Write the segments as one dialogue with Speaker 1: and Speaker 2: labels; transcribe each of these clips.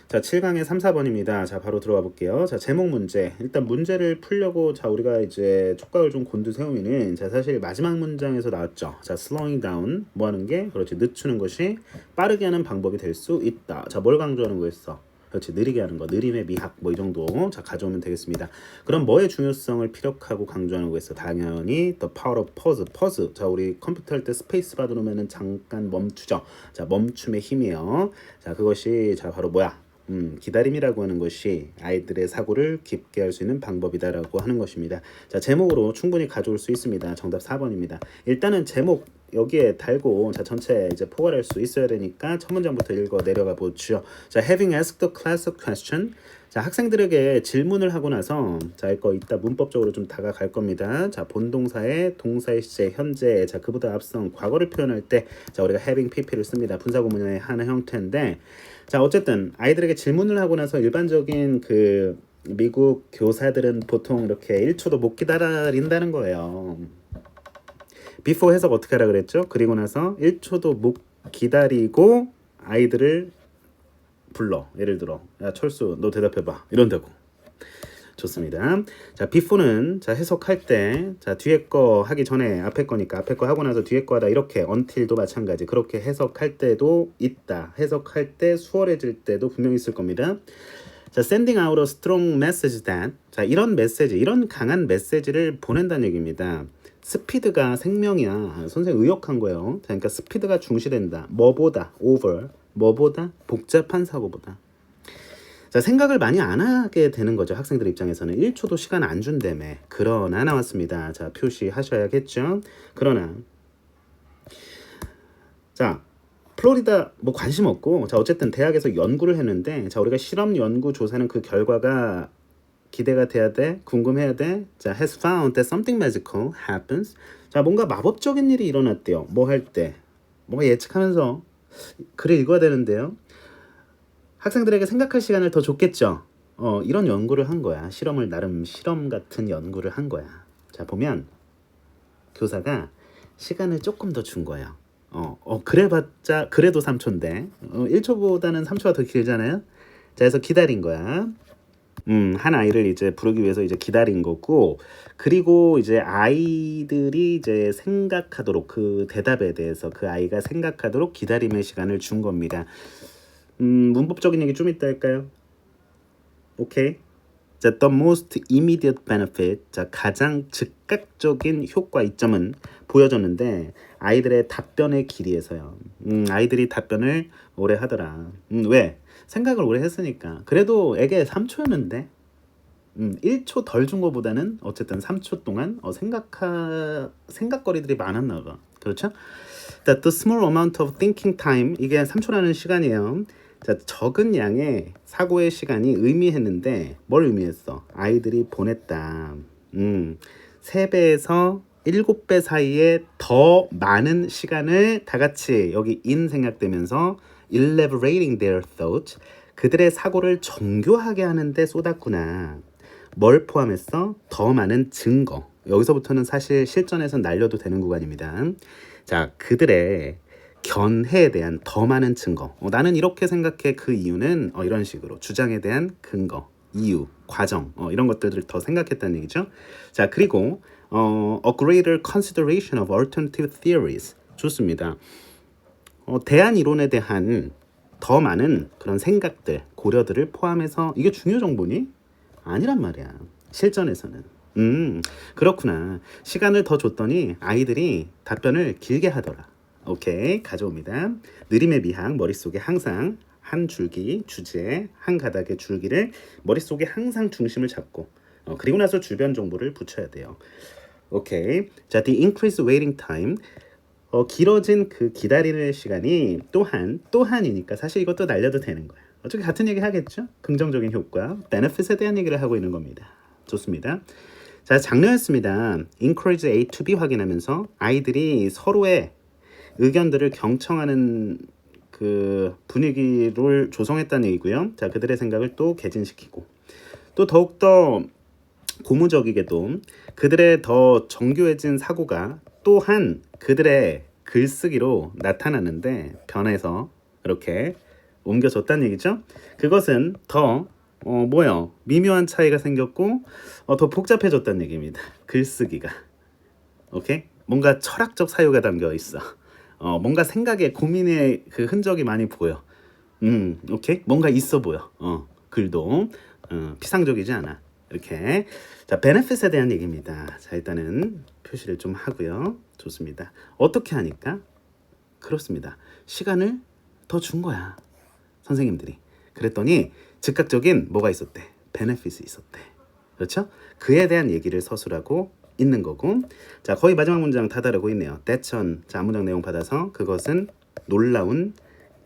Speaker 1: 자, 7강의 3, 4번입니다. 자, 바로 들어가 볼게요. 자, 제목 문제. 일단 문제를 풀려고 자, 우리가 이제 촉각을 좀 곤두세우면은 자, 사실 마지막 문장에서 나왔죠. 자, slowing down. 뭐 하는 게? 그렇지. 늦추는 것이 빠르게 하는 방법이 될 수 있다. 자, 뭘 강조하는 거였어? 그렇지. 느리게 하는 거. 느림의 미학. 뭐 이 정도. 자, 가져오면 되겠습니다. 그럼 뭐의 중요성을 피력하고 강조하는 거였어? 당연히 the power of pause. pause. 자, 우리 컴퓨터 할 때 스페이스 바 누르면은 잠깐 멈추죠. 자, 멈춤의 힘이요. 자, 그것이 자, 바로 뭐야? 기다림이라고 하는 것이 아이들의 사고를 깊게 할 수 있는 방법이다라고 하는 것입니다. 자, 제목으로 충분히 가져올 수 있습니다. 정답 4번입니다. 일단은 제목 여기에 달고 자, 전체 이제 포괄할 수 있어야 되니까 첫 문장부터 읽어 내려가 보죠. 자, having asked the class a question. 자, 학생들에게 질문을 하고 나서 자, 이거 이따 문법적으로 좀 다가갈 겁니다. 자, 본동사의 동사의 시제 현재 자, 그보다 앞선 과거를 표현할 때 자, 우리가 having pp를 씁니다. 분사구문의 하나 형태인데 자, 어쨌든 아이들에게 질문을 하고 나서 일반적인 그 미국 교사들은 보통 이렇게 1초도 못 기다린다는 거예요. before 해석 어떻게 하라 그랬죠? 그리고 나서 1초도 못 기다리고 아이들을 불러. 예를 들어, 야 철수 너 대답해봐 이런다고. 좋습니다. 자, before는 자, 해석할 때 자, 뒤에 거 하기 전에 앞에 거니까 앞에 거 하고 나서 뒤에 거 하다 이렇게 until도 마찬가지 그렇게 해석할 때도 있다. 해석할 때 수월해질 때도 분명히 있을 겁니다. 자, sending out a strong message that 자, 이런 메시지, 이런 강한 메시지를 보낸다는 얘기입니다. 스피드가 생명이야. 선생님 의역한 거예요. 그러니까 스피드가 중시된다. 뭐보다 over, 뭐보다 복잡한 사고보다. 자, 생각을 많이 안 하게 되는 거죠. 학생들 입장에서는 1초도 시간 안 준다며. 그러나 나왔습니다. 자, 표시하셔야겠죠. 그러나 자, 플로리다 뭐 관심 없고 자, 어쨌든 대학에서 연구를 했는데 자, 우리가 실험 연구 조사는 그 결과가 기대가 돼야 돼. 궁금해야 돼. 자, has found that something magical happens. 자, 뭔가 마법적인 일이 일어났대요. 뭐 할 때? 뭔가 예측하면서 글을 읽어야 되는데요. 학생들에게 생각할 시간을 더 줬겠죠. 이런 연구를 한 거야. 실험을 나름 실험 같은 연구를 한 거야. 자, 보면 교사가 시간을 조금 더 준 거예요. 그래봤자 그래도 3초인데 1초보다는 3초가 더 길잖아요. 자, 그래서 기다린 거야. 한 아이를 이제 부르기 위해서 이제 기다린 거고, 그리고 이제 아이들이 이제 생각하도록 그 대답에 대해서 그 아이가 생각하도록 기다림의 시간을 준 겁니다. 문법적인 얘기 좀 이따 할까요? 오케이. 자, the most immediate benefit. 자, 가장 즉각적인 효과 이점은 보여줬는데 아이들의 답변의 길이에서요. 아이들이 답변을 오래 하더라. 왜? 생각을 오래 했으니까. 그래도 애게 3초였는데 1초 덜 준 거보다는 어쨌든 3초 동안 생각거리들이 많았나 봐. 그렇죠? That the small amount of thinking time 이게 3초라는 시간이에요. 자, 적은 양의 사고의 시간이 의미했는데 뭘 의미했어? 아이들이 보냈다. 3배에서 7배 사이에 더 많은 시간을 다 같이 여기 in 생략되면서 elaborating their thoughts 그들의 사고를 정교하게 하는데 쏟았구나. 뭘 포함했어? 더 많은 증거. 여기서부터는 사실 실전에서 날려도 되는 구간입니다. 자, 그들의 견해에 대한 더 많은 증거. 나는 이렇게 생각해. 그 이유는 이런 식으로 주장에 대한 근거, 이유, 과정 이런 것들을 더 생각했다는 얘기죠. 자, 그리고 a greater consideration of alternative theories. 좋습니다. 대안 이론에 대한 더 많은 그런 생각들, 고려들을 포함해서 이게 중요 정보니? 아니란 말이야. 실전에서는. 그렇구나. 시간을 더 줬더니 아이들이 답변을 길게 하더라. 오케이, 가져옵니다. 느림의 미학, 머릿속에 항상 한 줄기, 주제, 한 가닥의 줄기를 머릿속에 항상 중심을 잡고 그리고 나서 주변 정보를 붙여야 돼요. 오케이. 자, the increased waiting time. 길어진 그 기다리는 시간이 또한이니까 사실 이것도 날려도 되는 거야. 어차피 같은 얘기 하겠죠? 긍정적인 효과, benefit에 대한 얘기를 하고 있는 겁니다. 좋습니다. 자, 장르였습니다. encourage A to B 확인하면서 아이들이 서로의 의견들을 경청하는 그 분위기를 조성했다는 얘기고요. 자, 그들의 생각을 또 개진시키고 또 더욱더 고무적이게도 그들의 더 정교해진 사고가 또한 그들의 글쓰기로 나타나는데 변해서 이렇게 옮겨줬다는 얘기죠. 그것은 더 뭐요? 미묘한 차이가 생겼고 더 복잡해졌다는 얘기입니다. 글쓰기가. 오케이? 뭔가 철학적 사유가 담겨 있어. 뭔가 생각에 고민의 그 흔적이 많이 보여. 오케이? 뭔가 있어 보여. 글도 피상적이지 않아. 이렇게. 자, benefit에 대한 얘기입니다. 자, 일단은 표시를 좀 하고요. 좋습니다. 어떻게 하니까? 그렇습니다. 시간을 더 준 거야. 선생님들이. 그랬더니 즉각적인 뭐가 있었대? benefit이 있었대. 그렇죠? 그에 대한 얘기를 서술하고 있는 거고. 자, 거의 마지막 문장 다 다르고 있네요. 대천. 자, 문장 내용 받아서 그것은 놀라운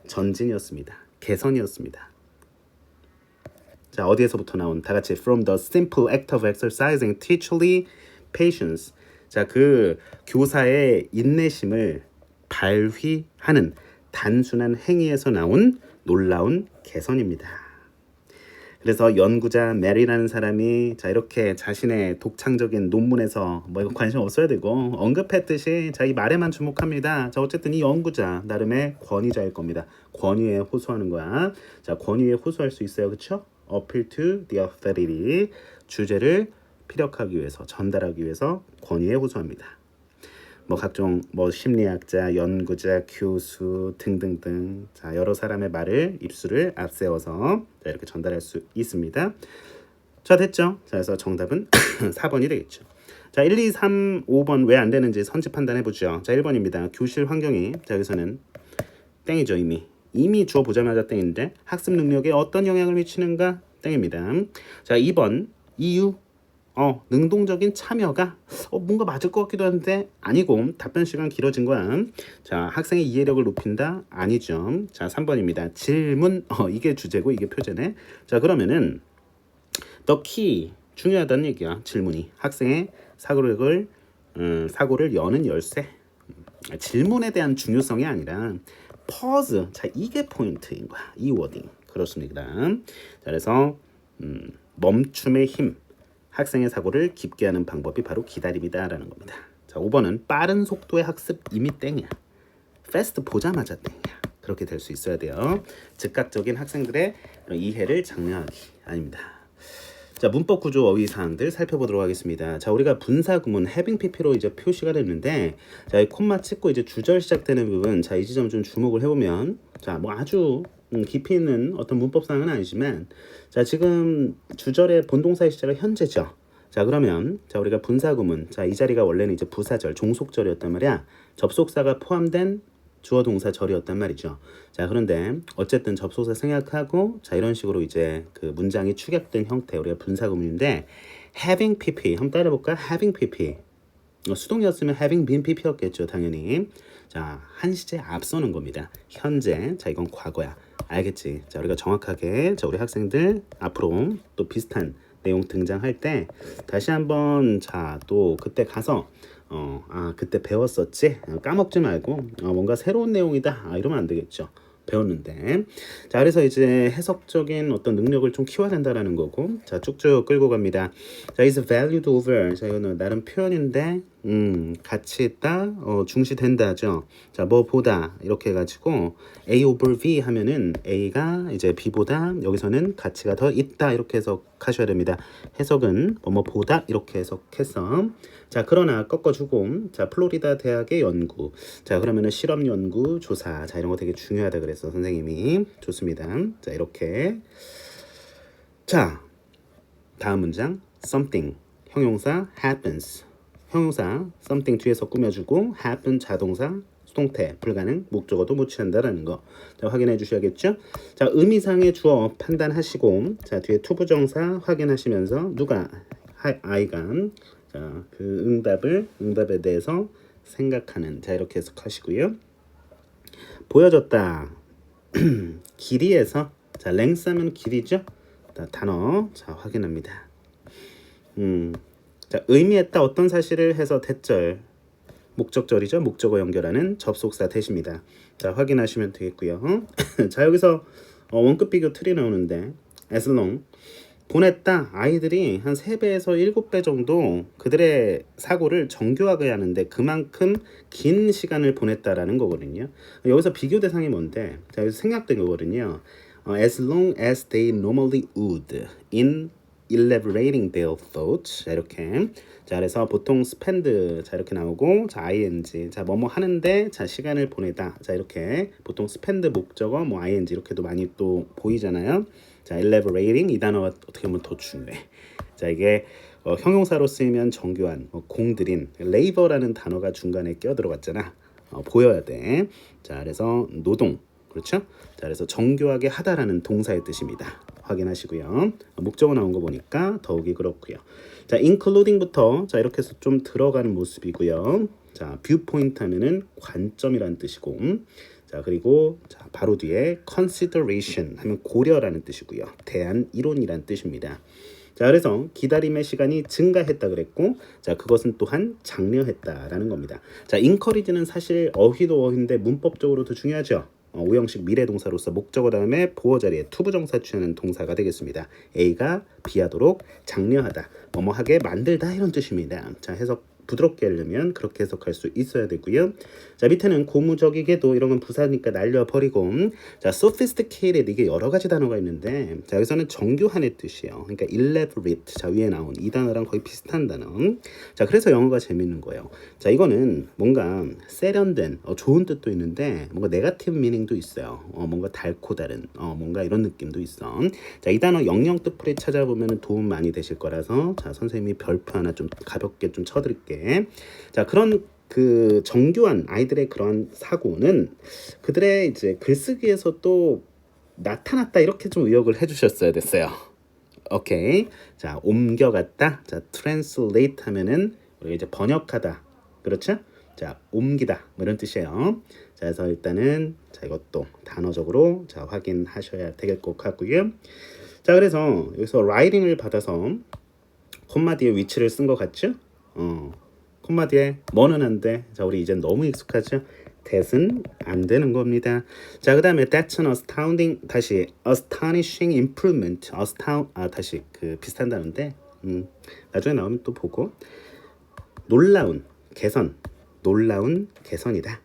Speaker 1: 전진이었습니다. 개선이었습니다. 자, 어디에서부터 나온 다 같이 from the simple act of exercising teacherly patience. 자, 그 교사의 인내심을 발휘하는 단순한 행위에서 나온 놀라운 개선입니다. 그래서 연구자 메리라는 사람이 자 이렇게 자신의 독창적인 논문에서 뭐 이거 관심 없어야 되고 언급했듯이 자 이 말에만 주목합니다. 자 어쨌든 이 연구자 나름의 권위자일 겁니다. 권위에 호소하는 거야. 자 권위에 호소할 수 있어요, 그렇죠? Appeal to the authority. 주제를 피력하기 위해서 전달하기 위해서 권위에 호소합니다. 뭐 각종 뭐 심리학자, 연구자, 교수 등등등 자 여러 사람의 말을 입술을 앞세워서 자, 이렇게 전달할 수 있습니다. 자 됐죠? 자 그래서 정답은 4번이 되겠죠. 자 1, 2, 3, 5번 왜 안 되는지 선지 판단해 보죠. 자 1번입니다. 교실 환경이 자 여기서는 땡이죠. 이미 주어 보자마자 땡인데 학습 능력에 어떤 영향을 미치는가 땡입니다. 자 2번 이유 능동적인 참여가 뭔가 맞을 것 같기도 한데 아니고 답변 시간 길어진 거야. 자 학생의 이해력을 높인다 아니죠. 자 3번입니다. 질문 이게 주제고 이게 표제네. 자 그러면은 the key 중요하다는 얘기야. 질문이 학생의 사고를 여는 열쇠. 질문에 대한 중요성이 아니라 pause. 자 이게 포인트인 거야. 이 워딩 그렇습니다. 자 그래서 멈춤의 힘. 학생의 사고를 깊게 하는 방법이 바로 기다림이다라는 겁니다. 자, 5번은 빠른 속도의 학습 이미 땡이야. fast 보자마자 땡이야. 그렇게 될 수 있어야 돼요. 즉각적인 학생들의 이해를 장려하기 아닙니다. 자, 문법 구조 어휘 사항들 살펴보도록 하겠습니다. 자, 우리가 분사 구문 having pp로 이제 표시가 됐는데 자, 이 콤마 찍고 이제 주절 시작되는 부분 자, 이 지점 좀 주목을 해 보면 자, 뭐 아주 깊이 있는 어떤 문법 사항은 아니지만 자 지금 주절의 본동사의 시제가 현재죠. 자 그러면 자 우리가 분사구문 자 이 자리가 원래는 이제 부사절 종속절이었단 말이야. 접속사가 포함된 주어 동사 절이었단 말이죠. 자 그런데 어쨌든 접속사 생략하고 자 이런 식으로 이제 그 문장이 축약된 형태 우리가 분사구문인데 having pp 한번 따라해볼까? having pp 수동이었으면 having been pp였겠죠 당연히. 자 한 시제 앞서는 겁니다. 현재 자 이건 과거야. 알겠지? 자 우리가 정확하게 자 우리 학생들 앞으로 또 비슷한 내용 등장할 때 다시 한번 자 또 그때 가서 그때 배웠었지? 까먹지 말고 뭔가 새로운 내용이다 이러면 안 되겠죠. 배웠는데 자 그래서 이제 해석적인 어떤 능력을 좀 키워야 된다라는 거고 자 쭉쭉 끌고 갑니다. 자 is valued over 자 이거는 나름 표현인데 가치 있다 중시된다죠. 자 뭐 보다 이렇게 해가지고 A over B 하면은 A가 이제 B보다 여기서는 가치가 더 있다 이렇게 해석하셔야 됩니다. 해석은 뭐 보다 이렇게 해석해서 자 그러나 꺾어주고 자 플로리다 대학의 연구 자 그러면은 실험 연구 조사 자 이런 거 되게 중요하다 그랬어 선생님이. 좋습니다. 자 이렇게 자 다음 문장 something 형용사 happens 형용사 something 뒤에서 꾸며주고 happen 자동사 수동태 불가능 목적어도 못 취한다라는 거 자, 확인해 주셔야겠죠. 자 의미상의 주어 판단하시고 자 뒤에 투부정사 확인하시면서 누가 아이가 자, 그 응답에 대해서 생각하는 자 이렇게 해석하시고요. 보여줬다 길이에서 자 length 하면 길이죠. 자, 단어 자 확인합니다. 자 의미했다 어떤 사실을 해서 대절 목적절이죠. 목적어 연결하는 접속사 대시입니다. 자 확인하시면 되겠고요. 자 여기서 원급 비교 틀이 나오는데 as long 보냈다. 아이들이 한 3배에서 7배 정도 그들의 사고를 정교하게 하는데 그만큼 긴 시간을 보냈다라는 거거든요. 여기서 비교 대상이 뭔데? 자, 여기서 생략된 거거든요. As long as they normally would in elaborating their thoughts. 자, 이렇게. 자, 그래서 보통 spend 자 이렇게 나오고 자 ing 자 뭐뭐 하는데 자 시간을 보내다 자 이렇게 보통 spend 목적어 뭐 ing 이렇게도 많이 또 보이잖아요. 자 elaborating 이 단어가 어떻게 보면 더 중요해. 자 이게 형용사로 쓰이면 정교한 공들인 labor라는 단어가 중간에 껴 들어갔잖아. 보여야 돼. 자 그래서 노동 그렇죠? 자 그래서 정교하게 하다라는 동사의 뜻입니다. 확인하시고요. 목적어 나온 거 보니까 더욱이 그렇고요. 자, including부터 자 이렇게 해서 좀 들어가는 모습이고요. 자, viewpoint 하면은 관점이라는 뜻이고, 자 그리고 자 바로 뒤에 consideration 하면 고려라는 뜻이고요. 대안 이론이라는 뜻입니다. 자 그래서 기다림의 시간이 증가했다 그랬고 자 그것은 또한 장려했다라는 겁니다. 자 encourage는 사실 어휘도 어휘인데 문법적으로도 중요하죠. 오형식 미래동사로서 목적어 다음에 보어 자리에 투부정사 취하는 동사가 되겠습니다. A가 B하도록 장려하다, 뭐뭐하게 만들다 이런 뜻입니다. 자 해석 부드럽게 하려면 그렇게 해석할 수 있어야 되고요. 자 밑에는 고무적이게도 이런 건 부사니까 날려버리고 자 sophisticated 이게 여러 가지 단어가 있는데 자 여기서는 정교한의 뜻이에요. 그러니까 elaborate 자 위에 나온 이 단어랑 거의 비슷한 단어. 자 그래서 영어가 재밌는 거예요. 자 이거는 뭔가 세련된 좋은 뜻도 있는데 뭔가 네거티브 미닝도 있어요. 뭔가 달고 다른 뭔가 이런 느낌도 있어. 자 이 단어 영영 뜻풀이 찾아보면 도움 많이 되실 거라서 자 선생님이 별표 하나 좀 가볍게 좀 쳐드릴게. 자 그런 그 정교한 아이들의 그런 사고는 그들의 이제 글쓰기에서 또 나타났다 이렇게 좀 의역을 해주셨어야 됐어요. 오케이. 자 옮겨갔다. 자 translate 하면은 우리가 이제 번역하다. 그렇죠? 자 옮기다 뭐 이런 뜻이에요. 자 그래서 일단은 자 이것도 단어적으로 자 확인하셔야 되겠 것 같고요. 자 그래서 여기서 writing을 받아서 콤마 뒤에 위치를 쓴 것 같죠? 콤마 뒤에 뭐는 안 돼. 자 우리 이제 너무 익숙하죠? that은 안 되는 겁니다. 자 그다음에 that's an astounding 다시 astonishing improvement 다시 그 비슷한 단어인데 나중에 나오면 또 보고 놀라운 개선 놀라운 개선이다.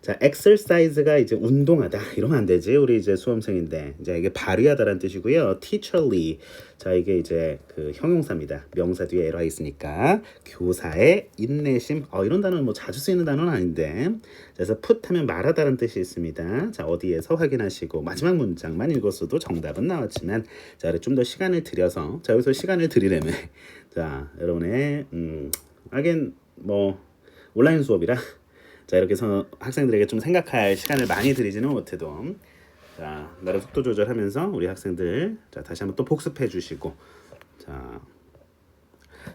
Speaker 1: 자, exercise가 이제 운동하다 이러면 안 되지. 우리 이제 수험생인데 이제 이게 발휘하다라는 뜻이고요. teacherly 자 이게 이제 그 형용사입니다. 명사 뒤에 ly 있으니까 교사의 인내심 이런 단어는 뭐 자주 쓰이는 단어는 아닌데 그래서 put 하면 말하다라는 뜻이 있습니다. 자 어디에서 확인하시고 마지막 문장만 읽었어도 정답은 나왔지만 자 좀 더 시간을 들여서 자 여기서 시간을 들이려면 자 여러분의 하긴 뭐 온라인 수업이라 자 이렇게 해서 학생들에게 좀 생각할 시간을 많이 드리지는 못해도 자 나름 속도 조절하면서 우리 학생들 자 다시 한번 또 복습해 주시고 자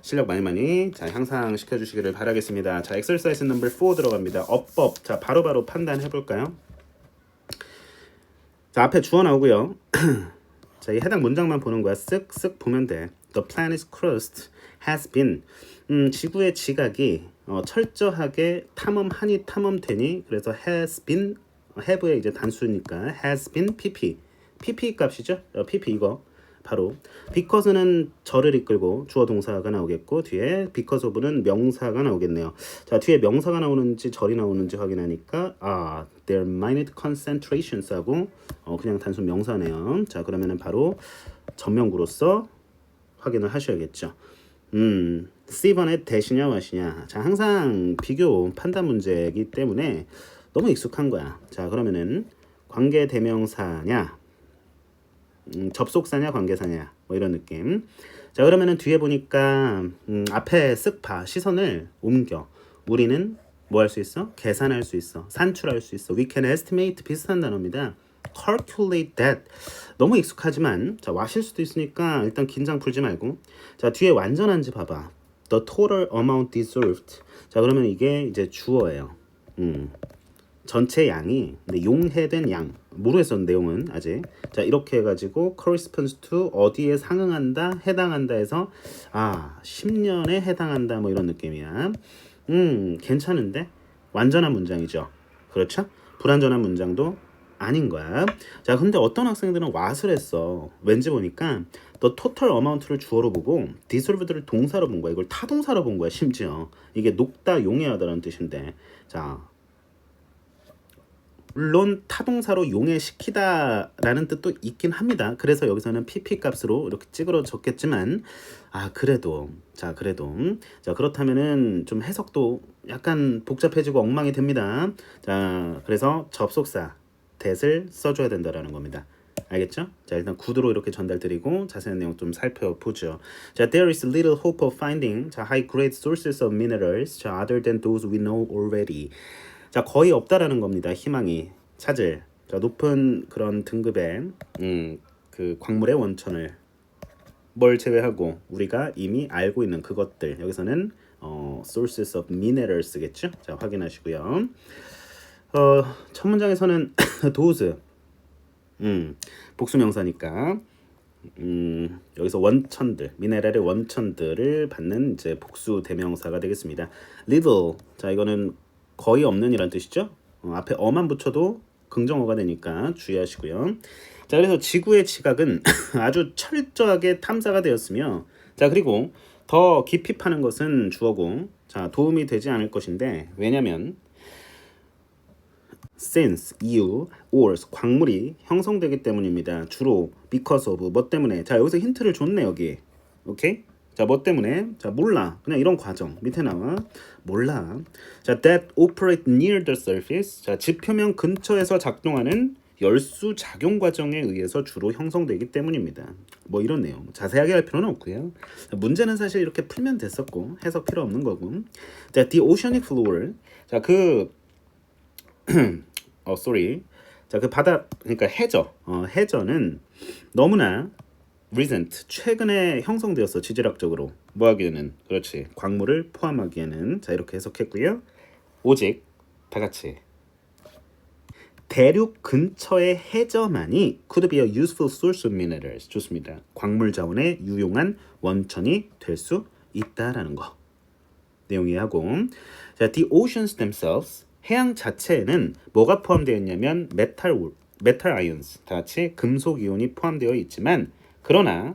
Speaker 1: 실력 많이 자 향상시켜 주시기를 바라겠습니다. 자 exercise number 4 들어갑니다. 어법 자 바로바로 판단해 볼까요? 자 앞에 주어 나오고요. 자 이 해당 문장만 보는 거야. 쓱쓱 보면 돼. The planet's crust has been 지구의 지각이 철저하게 탐험되니 그래서 has been have의 이제 단수니까 has been pp 값이죠. pp 이거 바로 because는 저를 이끌고 주어 동사가 나오겠고 뒤에 because of는 명사가 나오겠네요. 자 뒤에 명사가 나오는지 절이 나오는지 확인하니까 their minute concentrations 하고 그냥 단순 명사네요. 자 그러면은 바로 전명구로서 확인을 하셔야겠죠. C번의 대시냐 와시냐. 자 항상 비교 판단 문제이기 때문에 너무 익숙한 거야. 자 그러면은 관계 대명사냐 접속사냐 관계사냐 뭐 이런 느낌. 자 그러면은 뒤에 보니까 앞에 쓱 봐. 시선을 옮겨. 우리는 뭐 할 수 있어? 계산할 수 있어. 산출할 수 있어. We can estimate 비슷한 단어입니다. calculate that 너무 익숙하지만 자 와실 수도 있으니까 일단 긴장 풀지 말고 자 뒤에 완전한지 봐봐. The total amount deserved. 자 그러면 이게 이제 주어예요. 전체 양이 근데 용해된 양 모르겠어 내용은 아직. 자 이렇게 해가지고 corresponds to 어디에 상응한다 해당한다 해서 10년에 해당한다 뭐 이런 느낌이야. 괜찮은데 완전한 문장이죠. 그렇죠? 불완전한 문장도 아닌 거야. 자 근데 어떤 학생들은 왓을 했어. 왠지 보니까 the total amount를 주어로 보고 dissolved를 동사로 본 거야. 이걸 타동사로 본 거야. 심지어 이게 녹다 용해하다라는 뜻인데, 자 물론 타동사로 용해시키다라는 뜻도 있긴 합니다. 그래서 여기서는 pp 값으로 이렇게 찌그러졌겠지만, 그래도 자 그렇다면은 좀 해석도 약간 복잡해지고 엉망이 됩니다. 자 그래서 접속사 that을 써줘야 된다라는 겁니다. 알겠죠? 자 일단 구두로 이렇게 전달드리고 자세한 내용 좀 살펴보죠. 자 there is little hope of finding 자 high grade sources of minerals 자 other than those we know already. 자 거의 없다라는 겁니다. 희망이 찾을 자 높은 그런 등급의 그 광물의 원천을 뭘 제외하고 우리가 이미 알고 있는 그것들 여기서는 sources of minerals겠죠? 자 확인하시고요. 첫 문장에서는 those 복수명사니까 여기서 원천들, 미네랄의 원천들을 받는 이제 복수 대명사가 되겠습니다. little 자 이거는 거의 없는 이란 뜻이죠. 앞에 어만 붙여도 긍정어가 되니까 주의하시고요. 자 그래서 지구의 지각은 아주 철저하게 탐사가 되었으며 자 그리고 더 깊이 파는 것은 주어고 자 도움이 되지 않을 것인데 왜냐면 since, 이유, ores, 광물이 형성되기 때문입니다. 주로 because of, 뭐 때문에. 자 여기서 힌트를 줬네 여기. 오케이? 자 뭐 때문에? 자 몰라. 그냥 이런 과정. 밑에 나와. 몰라. 자 that operate near the surface. 자 지표면 근처에서 작동하는 열수 작용 과정에 의해서 주로 형성되기 때문입니다. 뭐 이런 내용. 자세하게 할 필요는 없고요. 자, 문제는 사실 이렇게 풀면 됐었고 해석 필요 없는 거고. 자 the oceanic floor. 자 그 자, 그 바다, 그러니까 해저는 너무나 recent, 최근에 형성되었어, 지질학적으로. 뭐 하기에는, 그렇지, 광물을 포함하기에는. 자, 이렇게 해석했고요. 오직, 다 같이. 대륙 근처의 해저만이 could be a useful source of minerals. 좋습니다. 광물 자원의 유용한 원천이 될 수 있다라는 거. 내용 이해하고. 자, the oceans themselves. 해양 자체에는 뭐가 포함되어 있냐면 메탈 아이온스 다 같이 금속 이온이 포함되어 있지만 그러나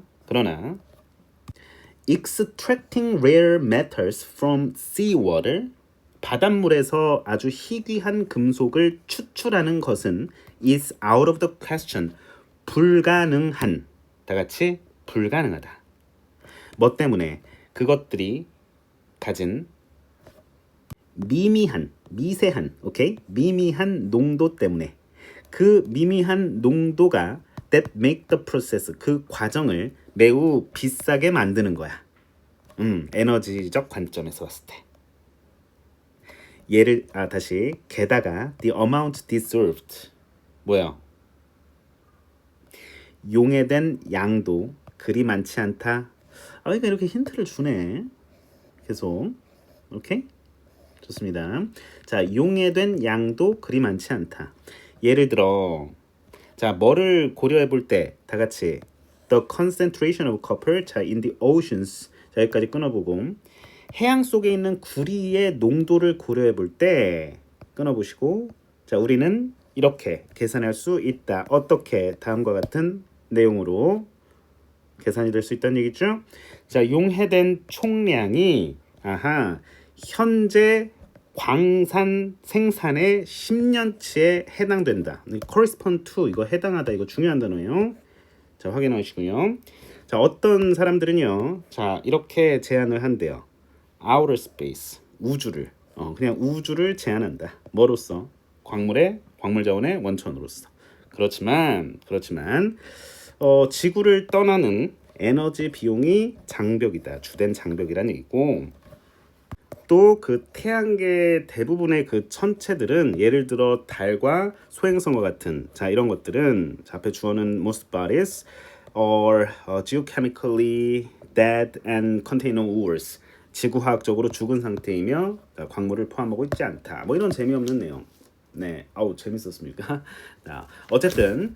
Speaker 1: extracting rare metals from seawater 바닷물에서 아주 희귀한 금속을 추출하는 것은 is out of the question 불가능한 다 같이 불가능하다. 뭐 때문에 그것들이 가진 미세한, 오케이? 미미한 농도 때문에 그 미미한 농도가 that make the process 그 과정을 매우 비싸게 만드는 거야. 에너지적 관점에서 봤을 때. 다시 게다가 the amount deserved 뭐야? 용해된 양도 그리 많지 않다. 그러니까 이렇게 힌트를 주네. 계속. 오케이? 좋습니다. 자, 용해된 양도 그리 많지 않다. 예를 들어, 자, 뭐를 고려해 볼 때 다 같이 the concentration of copper, 자, in the oceans, 자, 여기까지 끊어보고 해양 속에 있는 구리의 농도를 고려해 볼 때 끊어보시고, 자, 우리는 이렇게 계산할 수 있다. 어떻게? 다음과 같은 내용으로 계산이 될 수 있다는 얘기죠. 자, 용해된 총량이 현재 광산 생산의 10년치에 해당된다. correspond to 이거 해당하다 이거 중요한 단어예요. 자 확인하시고요. 자 어떤 사람들은요. 자 이렇게 제안을 한대요. outer space 우주를 그냥 우주를 제안한다. 뭐로써? 광물 자원의 원천으로서. 그렇지만 지구를 떠나는 에너지 비용이 장벽이다. 주된 장벽이라는 얘기고 또 그 태양계 대부분의 그 천체들은 예를 들어 달과 소행성과 같은 자 이런 것들은 자, 앞에 주어는 most bodies or geochemically dead and contain no ores 지구화학적으로 죽은 상태이며 자, 광물을 포함하고 있지 않다. 뭐 이런 재미없는 내용. 네, 재밌었습니까? 자, 어쨌든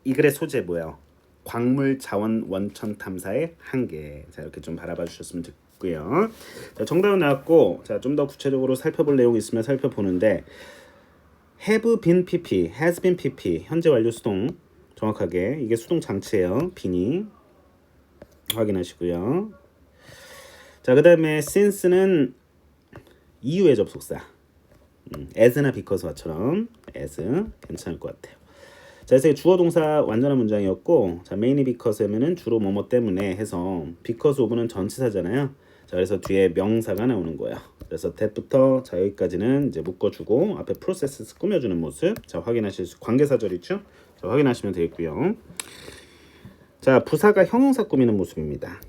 Speaker 1: 이 글의 소재 뭐예요? 광물 자원 원천 탐사의 한계. 자 이렇게 좀 바라봐 주셨으면 좋겠고요. 자 정답은 나왔고, 자 좀 더 구체적으로 살펴볼 내용이 있으면 살펴보는데 have been pp, has been pp 현재 완료 수동 정확하게 이게 수동 장치예요. 비니 확인하시고요. 자, 그 다음에 since는 이유의 접속사. as나 because처럼 as 괜찮을 것 같아요. 자, 그래서 주어 동사 완전한 문장이었고, 자, mainly because 하면은 주로 뭐뭐 때문에 해서 because of는 전치사잖아요. 자, 그래서 뒤에 명사가 나오는 거예요. 그래서 that부터 자 여기까지는 이제 묶어주고 앞에 process 꾸며주는 모습. 자, 확인하실 수 관계사절 있죠? 자, 확인하시면 되겠고요. 자, 부사가 형용사 꾸미는 모습입니다.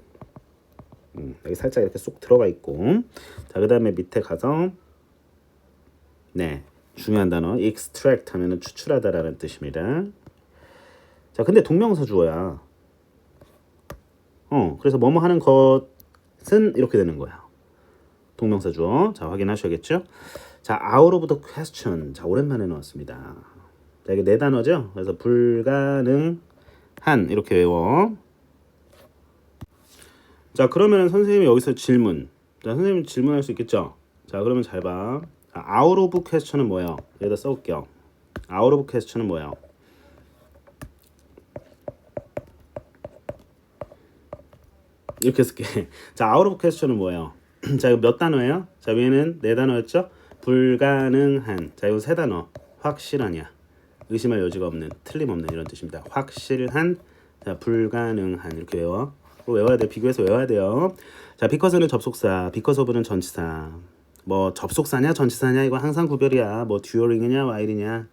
Speaker 1: 여기 살짝 이렇게 쏙 들어가 있고, 자, 그 다음에 밑에 가서 네, 중요한 단어 extract 하면은 추출하다라는 뜻입니다. 자, 근데 동명사 주어야. 그래서 뭐뭐 하는 것은 이렇게 되는 거야. 동명사 주어. 자, 확인하셔야겠죠? 자, out of the question. 자, 오랜만에 나왔습니다. 자, 이게 네 단어죠? 그래서 불가능한 이렇게 외워. 자, 그러면 선생님이 여기서 질문. 자, 선생님 질문할 수 있겠죠? 자, 그러면 잘 봐. out of question은 뭐예요? 여기다 써볼게요. out of question은 뭐예요? 이렇게 쓸게. 자, out of question은 뭐예요? 자, 이거 몇 단어예요? 자, 위에는 네 단어였죠? 불가능한. 자, 이거 세 단어. 확실하냐. 의심할 여지가 없는, 틀림없는 이런 뜻입니다. 확실한, 자, 불가능한 이렇게 외워. 외워야 돼. 비교해서 외워야 돼요. 자, because는 접속사, because of는 전치사. 뭐 접속사냐 전치사냐 이건 항상 구별이야. 뭐 during이냐 while이냐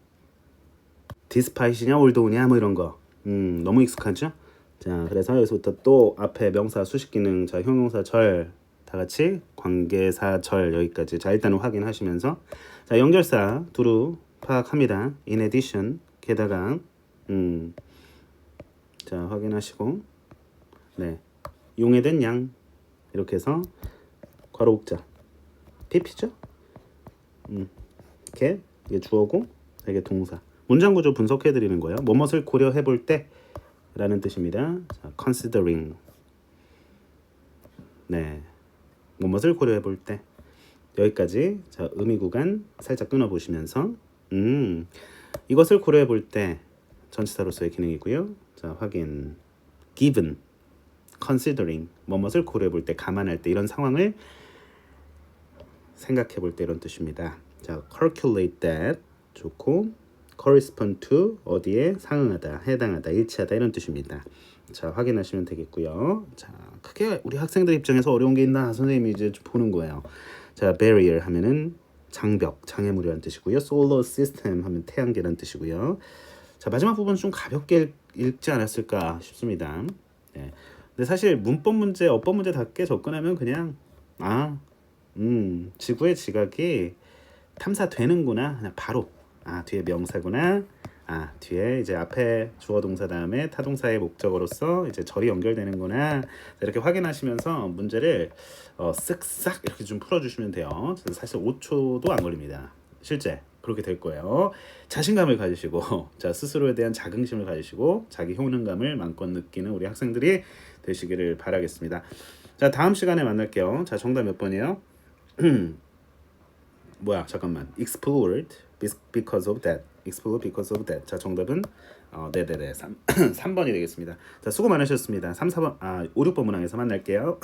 Speaker 1: despite이냐 although냐 뭐 이런 거. 너무 익숙하죠? 자, 그래서 여기서부터 또 앞에 명사 수식 기능, 자, 형용사 절 다 같이 관계사 절 여기까지. 자, 일단은 확인하시면서 자, 연결사 두루 파악합니다. in addition 게다가 자, 확인하시고 네, 용해된 양 이렇게 해서 괄호 복자 PP죠? 이렇게 이게 주어고 이게 동사. 문장 구조 분석해 드리는 거예요. 뭐뭇을 고려해 볼 때라는 뜻입니다. 자, considering. 네. 뭐뭇을 고려해 볼 때. 여기까지. 자, 의미 구간 살짝 끊어 보시면서 이것을 고려해 볼 때 전치사로서의 기능이고요. 자, 확인. given considering 뭐뭇을 고려해 볼 때 감안할 때 이런 상황을 생각해 볼 때 이런 뜻입니다. 자, calculate that 좋고 correspond to 어디에 상응하다, 해당하다, 일치하다 이런 뜻입니다. 자, 확인하시면 되겠고요. 자, 크게 우리 학생들 입장에서 어려운 게 있나 선생님이 이제 보는 거예요. 자, barrier 하면은 장벽, 장애물이라는 뜻이고요. solar system 하면 태양계라는 뜻이고요. 자, 마지막 부분 좀 가볍게 읽지 않았을까 싶습니다. 네. 근데 사실 문법 문제, 어법 문제답게 접근하면 그냥 지구의 지각이 탐사되는구나. 그냥 바로 뒤에 명사구나. 뒤에 이제 앞에 주어 동사 다음에 타동사의 목적어로서 이제 절이 연결되는구나. 이렇게 확인하시면서 문제를 쓱싹 이렇게 좀 풀어주시면 돼요. 사실 5초도 안 걸립니다. 실제 그렇게 될 거예요. 자신감을 가지시고 자, 스스로에 대한 자긍심을 가지시고 자기 효능감을 마음껏 느끼는 우리 학생들이 되시기를 바라겠습니다. 자, 다음 시간에 만날게요. 자, 정답 몇 번이에요? 뭐야, 잠깐만. explored because of that. explode because of that. 자, 정답은 네네네 3번이 되겠습니다. 자, 수고 많으셨습니다. 3, 4번 5, 6번 문항에서 만날게요.